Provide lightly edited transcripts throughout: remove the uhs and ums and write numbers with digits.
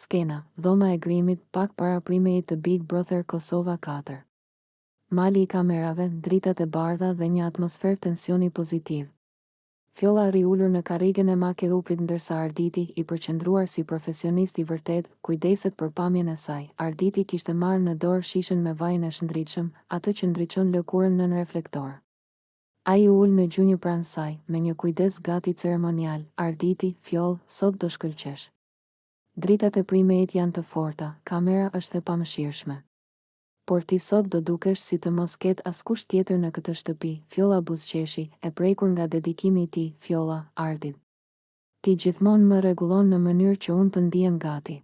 Skena, dhoma e grimit, pak para primejit të Big Brother Kosova 4. Mali i kamerave, dritat e bardha dhe një atmosferë tensioni pozitiv. Fjolla ri ulur në karrigen e makeupit ndërsa Arditi, i përqendruar si profesionist i vërtet, kujdeset për pamjen e saj. Arditi kishte marrë në dorë shishën me vajin e shëndritshëm, atë që ndriçon lëkurën nën reflektor. Ai u ul në gjunjë pranë saj, me një kujdes gati ceremonial. Arditi, fjoll, sot do shkëlqesh. Dritat e primejit janë të forta, kamera është e pamëshirshme. Por ti sot do dukesh si të mos ketë askush tjetër në këtë shtëpi. Fjolla buzëqeshi, e prekur nga dedikimi i tij. Fjolla, Ardit. Ti gjithmonë më rregullon në mënyrë që unë të ndihem gati.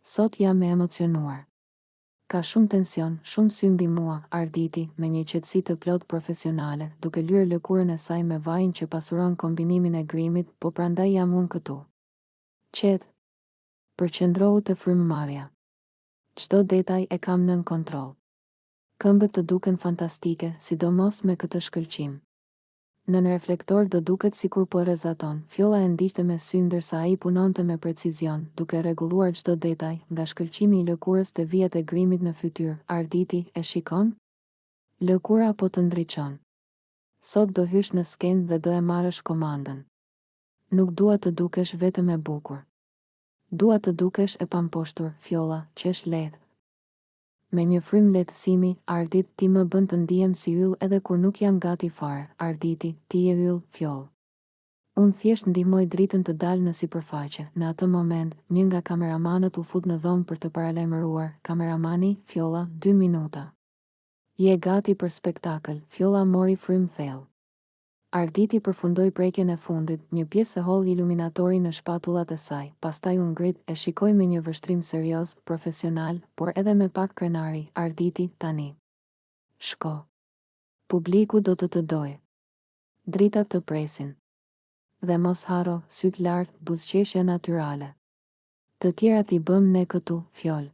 Sot jam e emocionuar. Ka shumë tension, shumë sy mbi mua. Arditi, me një qetësi të plot profesionale, duke lyer lëkurën e saj me vajin që pasuron kombinimin e grimit, po prandaj jam unë këtu. Qet. Përqendrohu te frymëmarrja. Çdo detaj e kam nën kontroll. Këmbët të duken fantastike, sidomos me këtë shkëlqim. Nën reflektor do duket sikur po rrezaton. Fjolla e ndiqte me sy ndërsa ai punonte me precizion, duke rregulluar çdo detaj, nga shkëlqimi i lëkurës te vijat e grimit në fytyrë. Arditi, e shikon? Lëkura po të ndriçon. Sot do hysh në skenë dhe do e marrësh komandën. Nuk dua të dukesh vetëm e bukur. Dua të dukesh e pamposhtur. Fjolla, qesh lehtë. Me një frymë lehtësimi, Ardit, ti më bën të ndihem si yll edhe kur nuk jam gati fare. Arditi, ti je yll, fjoll. Unë thjesht ndihmoj dritën të dalë në sipërfaqe. Në atë moment, një nga kameramanët u fut në dhomë për të paralajmëruar. Kameramani, fjolla, 2 minuta. Je gati për spektakël. Fjolla mori frymë thellë. Arditi përfundoi prekjen e fundit, një pjesë e holli iluminatori në shpatullat e saj, pastaj u ngrit, e shikoi me një vështrim serioz, profesional, por edhe me pak krenari. Arditi, tani. Shko. Publiku do të dojë. Dritat të presin. Dhe mos haro, syt lart, buzëqeshja natyrale. Të tjerat i bëm ne këtu, fjoll.